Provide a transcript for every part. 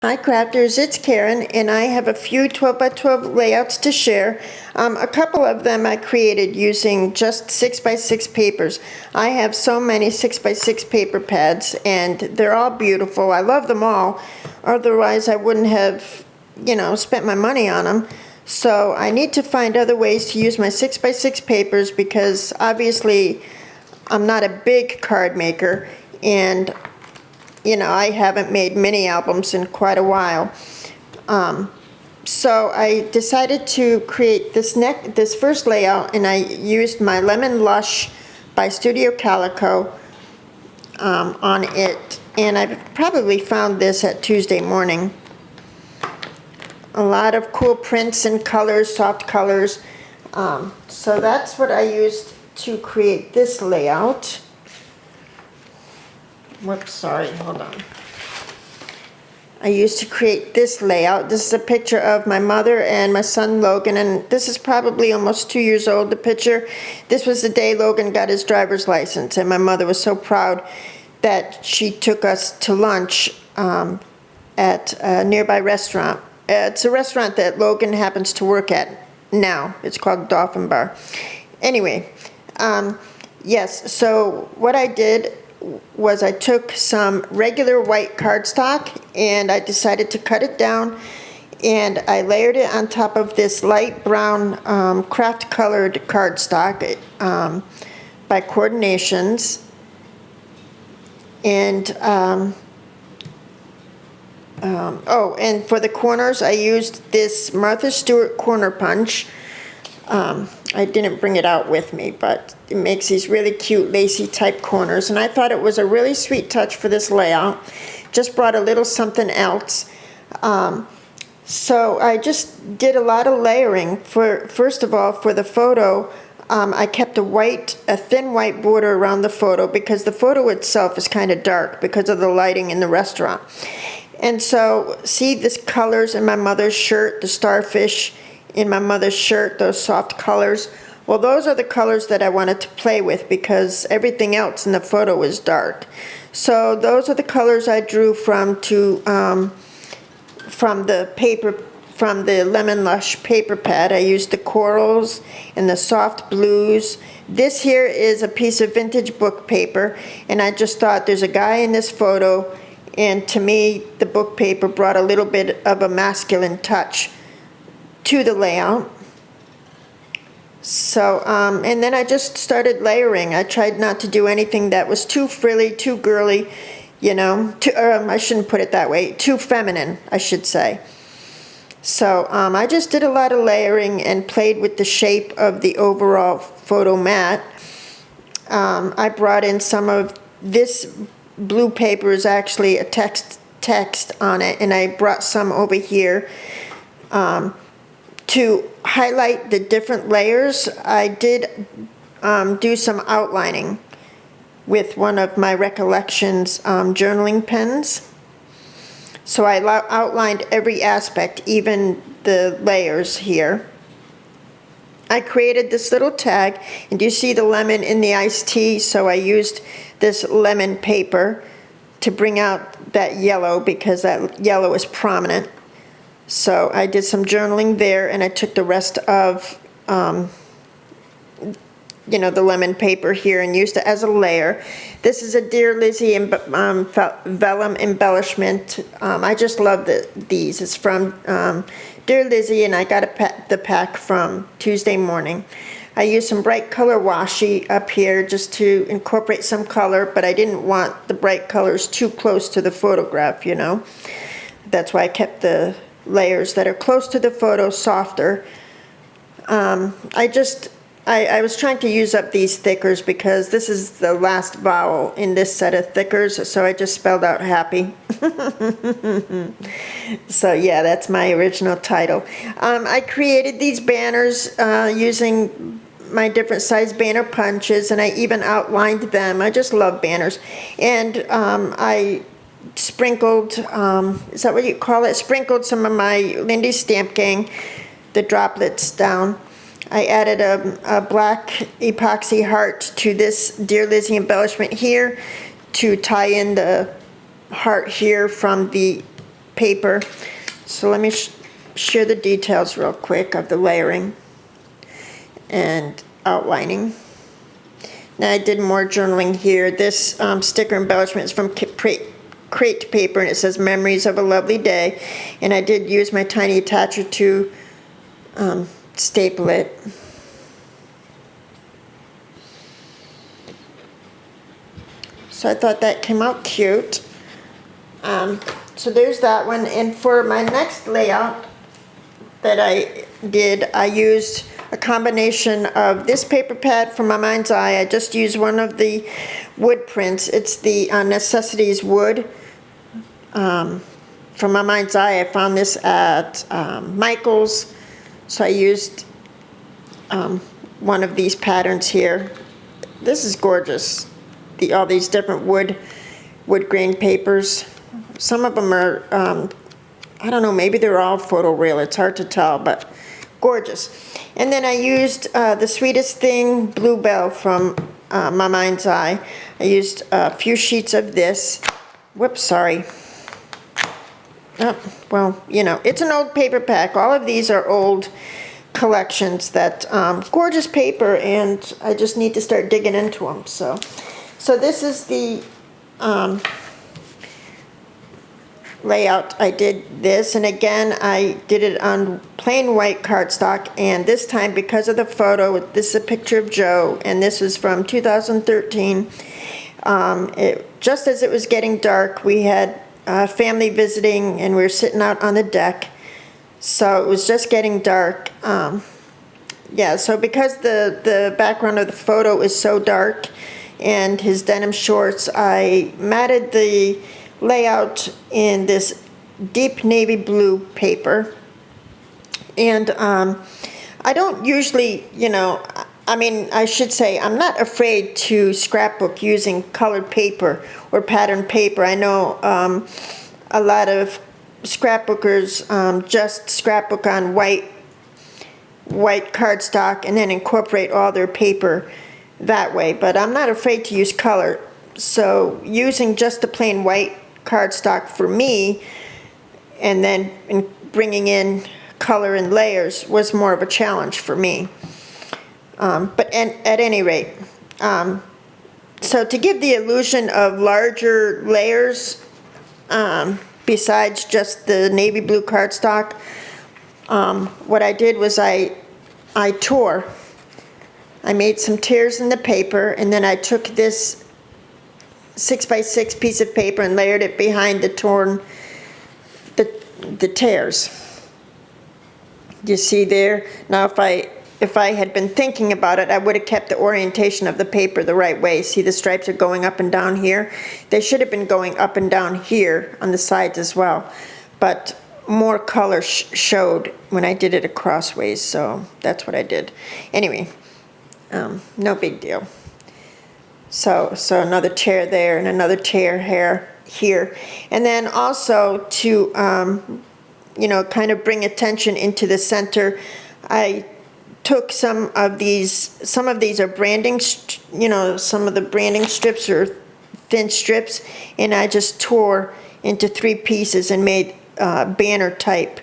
Hi crafters, it's Karen and I have a few 12 by 12 layouts to share. A couple of them I created using just 6 by 6 papers. I have so many 6 by 6 paper pads and they're all beautiful. I love them all, otherwise I wouldn't have, spent my money on them. So I need to find other ways to use my 6 by 6 papers because obviously I'm not a big card maker and I haven't made mini albums in quite a while. So I decided to create this first layout, and I used my Lemon Lush by Studio Calico on it. And I probably found this at Tuesday Morning. A lot of cool prints and colors, soft colors. So that's what I used to create this layout. Whoops, sorry, hold on. I used to create this layout. This is a picture of my mother and my son Logan, and this is probably almost 2 years old, the picture. This was the day Logan got his driver's license, and my mother was so proud that she took us to lunch at a nearby restaurant. It's a restaurant that Logan happens to work at now. It's called Dolphin Bar. Anyway, yes, so what I did was I took some regular white cardstock and I decided to cut it down, and I layered it on top of this light brown craft colored cardstock by Coordinations. And and for the corners I used this Martha Stewart corner punch. I didn't bring it out with me, but it makes these really cute lacy type corners, and I thought it was a really sweet touch for this layout. Just brought a little something else. So I just did a lot of layering. First of all, for the photo, I kept a thin white border around the photo because the photo itself is kind of dark because of the lighting in the restaurant. And so, see this colors in my mother's shirt, the starfish in my mother's shirt, those soft colors. Well, those are the colors that I wanted to play with because everything else in the photo was dark. So those are the colors I drew from the Lemon Lush paper pad. I used the corals and the soft blues. This here is a piece of vintage book paper, and I just thought there's a guy in this photo, and to me the book paper brought a little bit of a masculine touch to the layout. So, and then I just started layering. I tried not to do anything that was too frilly, too girly, I shouldn't put it that way, too feminine, I should say. So, I just did a lot of layering and played with the shape of the overall photo mat. I brought in some of this blue paper is actually a text on it, and I brought some over here. To highlight the different layers, I did do some outlining with one of my Recollections journaling pens. So I outlined every aspect, even the layers here. I created this little tag, and you see the lemon in the iced tea, so I used this lemon paper to bring out that yellow because that yellow is prominent. So I did some journaling there, and I took the rest of, the lemon paper here and used it as a layer. This is a Dear Lizzie vellum embellishment. I just love these. It's from Dear Lizzie, and I got the pack from Tuesday Morning. I used some bright color washi up here just to incorporate some color, but I didn't want the bright colors too close to the photograph, That's why I kept the layers that are close to the photo softer. I was trying to use up these thickers because this is the last vowel in this set of thickers, so I just spelled out happy. So yeah, that's my original title. I created these banners using my different size banner punches, and I even outlined them. I just love banners. And I sprinkled, is that what you call it? Sprinkled some of my Lindy Stamp Gang, the droplets down. I added a black epoxy heart to this Dear Lizzie embellishment here to tie in the heart here from the paper. So let me share the details real quick of the layering and outlining. Now I did more journaling here. This sticker embellishment is from Crate Paper, and it says Memories of a Lovely Day. And I did use my tiny attacher to staple it. So I thought that came out cute. So there's that one. And for my next layout that I did, I used a combination of this paper pad from My Mind's Eye. I just used one of the wood prints. It's the Necessities Wood from My Mind's Eye. I found this at Michael's. So I used one of these patterns here. This is gorgeous. All these different wood grain papers. Some of them are, I don't know, maybe they're all photoreal. It's hard to tell, but gorgeous. And then I used The Sweetest Thing Bluebell from My Mind's Eye. I used a few sheets of this. Whoops, sorry. Oh, well, you know, it's an old paper pack. All of these are old collections that, gorgeous paper, and I just need to start digging into them. So this is the layout. I did this, and again I did it on plain white cardstock, and this time because of the photo, this is a picture of Joe, and this is from 2013. Just as it was getting dark, we had family visiting, and we were sitting out on the deck, so it was just getting dark. Yeah, so because the background of the photo is so dark and his denim shorts, I matted the layout in this deep navy blue paper. And I don't usually, you know, I mean, I should say I'm not afraid to scrapbook using colored paper or patterned paper. I know a lot of scrapbookers just scrapbook on white cardstock and then incorporate all their paper that way, but I'm not afraid to use color. So using just the plain white cardstock for me, and then bringing in color and layers was more of a challenge for me. But at any rate, so to give the illusion of larger layers, besides just the navy blue cardstock, what I did was I made some tears in the paper, and then I took this 6x6 piece of paper and layered it behind the tears. You see there? Now if I had been thinking about it, I would have kept the orientation of the paper the right way. See, the stripes are going up and down here. They should have been going up and down here on the sides as well, but more color showed when I did it crossways, so that's what I did. Anyway, no big deal. So another tear there and another tear here. And then also to, you know, kind of bring attention into the center, I took some of these are branding, you know, some of the branding strips are thin strips, and I just tore into 3 pieces and made banner type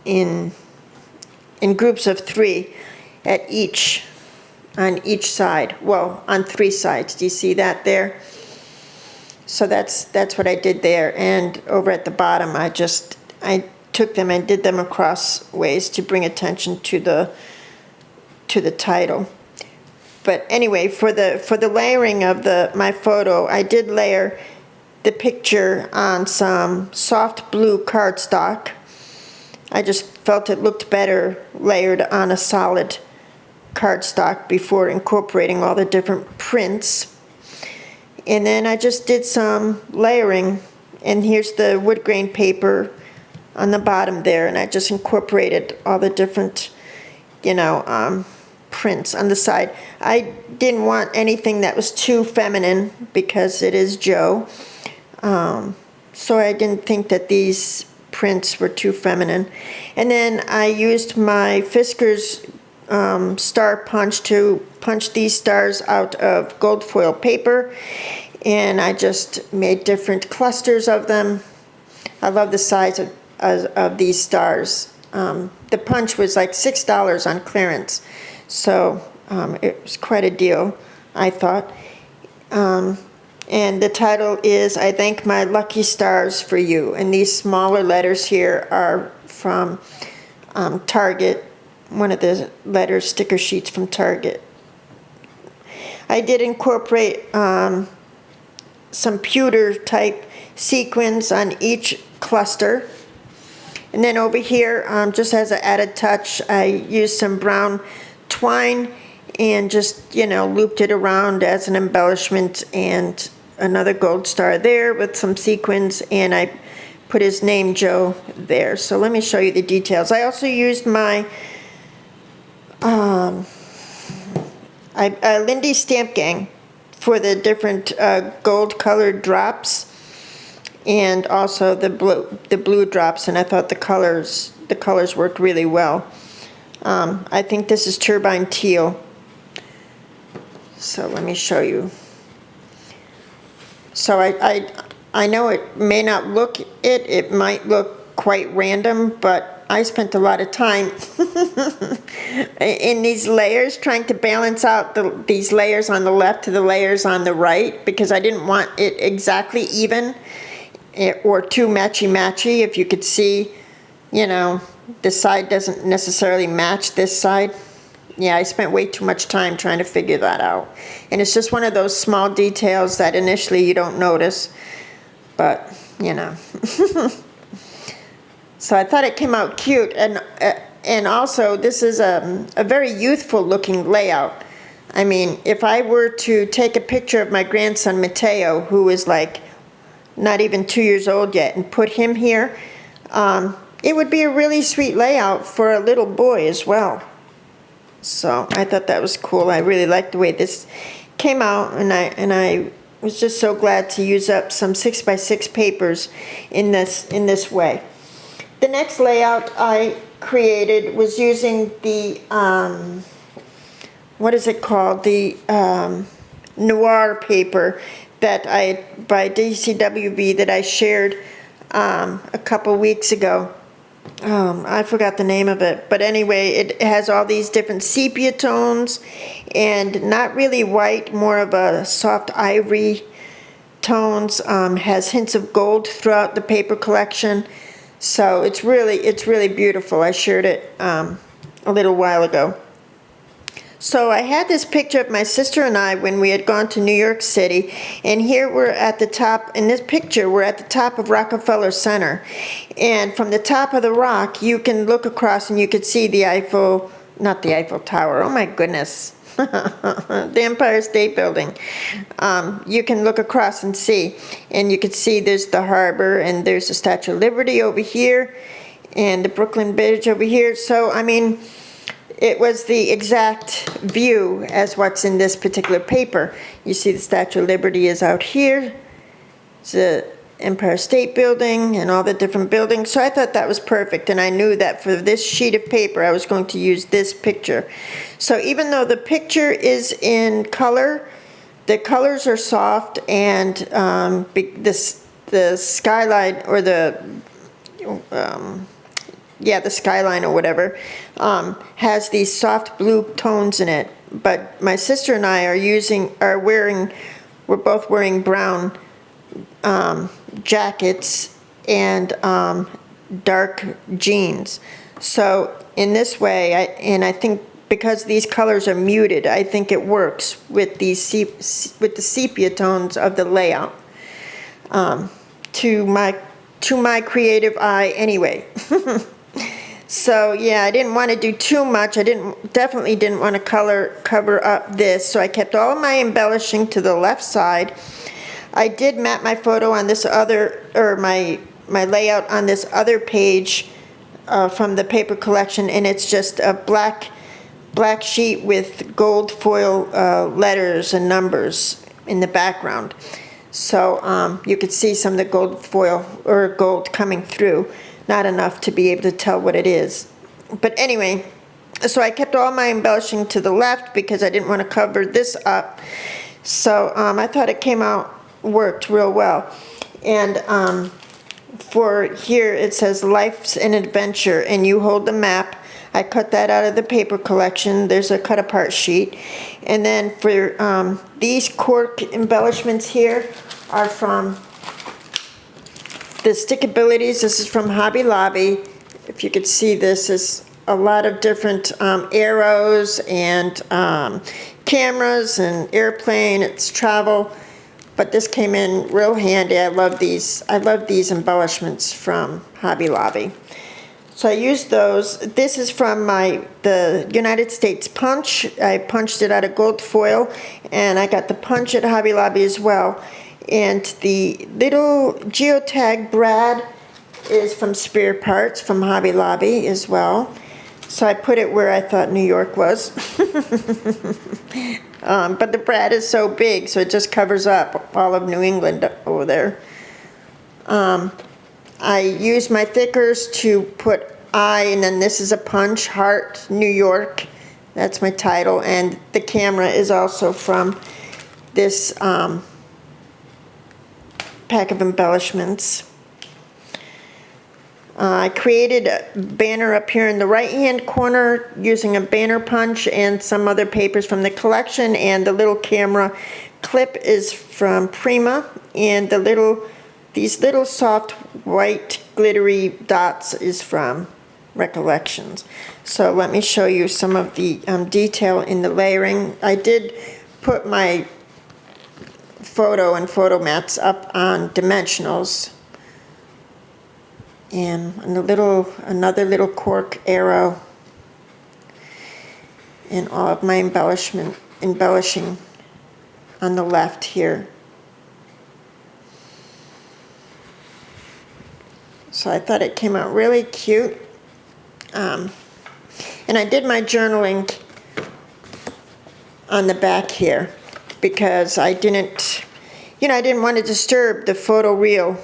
in groups of 3 on each side. Well, on 3 sides. Do you see that there? So that's what I did there. And over at the bottom, I took them and did them across ways to bring attention to the title. But anyway, for the layering of my photo, I did layer the picture on some soft blue cardstock. I just felt it looked better layered on a solid cardstock before incorporating all the different prints. And then I just did some layering, and here's the wood grain paper on the bottom there, and I just incorporated all the different, you know, prints on the side. I didn't want anything that was too feminine because it is Joe, so I didn't think that these prints were too feminine. And then I used my Fiskars star punch to punch these stars out of gold foil paper, and I just made different clusters of them I love the size of these stars. The punch was like $6 on clearance, so it was quite a deal, I thought. And the title is "I Thank My Lucky Stars for You," and these smaller letters here are from Target, one of the letter sticker sheets from Target. I did incorporate some pewter type sequins on each cluster. And then over here, just as an added touch, I used some brown twine and just, looped it around as an embellishment, and another gold star there with some sequins, and I put his name, Joe, there. So let me show you the details. I also used my Lindy Stamp Gang for the different gold colored drops, and also the blue drops, and I thought the colors worked really well. I think this is turbine teal. So let me show you. So I know it may not look it might look quite random, but I spent a lot of time in these layers trying to balance out these layers on the left to the layers on the right, because I didn't want it exactly even or too matchy-matchy. If you could see, this side doesn't necessarily match this side. Yeah, I spent way too much time trying to figure that out. And it's just one of those small details that initially you don't notice, but, So I thought it came out cute, and also this is a very youthful looking layout. I mean, if I were to take a picture of my grandson Mateo, who is like not even 2 years old yet, and put him here, it would be a really sweet layout for a little boy as well. So I thought that was cool. I really liked the way this came out, and I was just so glad to use up some 6x6 papers in this way. The next layout I created was using the what is it called? The noir paper that by DCWV that I shared a couple weeks ago. I forgot the name of it, but anyway, it has all these different sepia tones, and not really white, more of a soft ivory tones. Has hints of gold throughout the paper collection, so it's really beautiful. I shared it a little while ago. So I had this picture of my sister and I when we had gone to New York City, and here we're at the top, in this picture, we're at the top of Rockefeller Center. And from the top of the rock, you can look across and you could see the not the Eiffel Tower, oh my goodness, the Empire State Building. You can look across and see, and you can see there's the harbor, and there's the Statue of Liberty over here, and the Brooklyn Bridge over here. So, I mean, it was the exact view as what's in this particular paper. You see the Statue of Liberty is out here. It's the Empire State Building and all the different buildings. So I thought that was perfect, and I knew that for this sheet of paper I was going to use this picture. So even though the picture is in color, the colors are soft, and the skyline, or the skyline or whatever, has these soft blue tones in it. But my sister and I we're both wearing brown jackets and dark jeans. So in this way, I think because these colors are muted, I think it works with the sepia tones of the layout. To my creative eye, anyway. So yeah, I didn't want to do too much. I definitely didn't want to cover up this, so I kept all of my embellishing to the left side. I did map my photo on this other, or my layout on this other page from the paper collection, and it's just a black sheet with gold foil letters and numbers in the background. So you could see some of the gold foil or gold coming through. Not enough to be able to tell what it is. But anyway, so I kept all my embellishing to the left because I didn't want to cover this up. So I thought it worked real well. And for here it says Life's an Adventure, and you hold the map. I cut that out of the paper collection. There's a cut apart sheet. And then for these cork embellishments here are from the Stickabilities. This is from Hobby Lobby. If you could see, this is a lot of different arrows and cameras and airplane. It's travel. But this came in real handy. I love these. I love these embellishments from Hobby Lobby. So I used those. This is from the United States Punch. I punched it out of gold foil, and I got the punch at Hobby Lobby as well. And the little geotag brad is from Spare Parts from Hobby Lobby as well. So I put it where I thought New York was. But the brad is so big, so it just covers up all of New England over there. I use my thickers to put I, and then this is a punch, Heart, New York. That's my title. And the camera is also from this pack of embellishments. I created a banner up here in the right-hand corner using a banner punch and some other papers from the collection, and the little camera clip is from Prima, and these little soft white glittery dots is from Recollections. So let me show you some of the detail in the layering. I did put my photo and photo mats up on dimensionals. And another little cork arrow, and all of my embellishing on the left here. So I thought it came out really cute. And I did my journaling on the back here because I didn't want to disturb the photoreal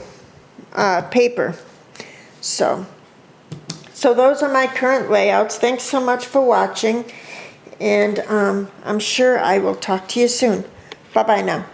paper. So those are my current layouts. Thanks so much for watching, and I'm sure I will talk to you soon. Bye-bye now.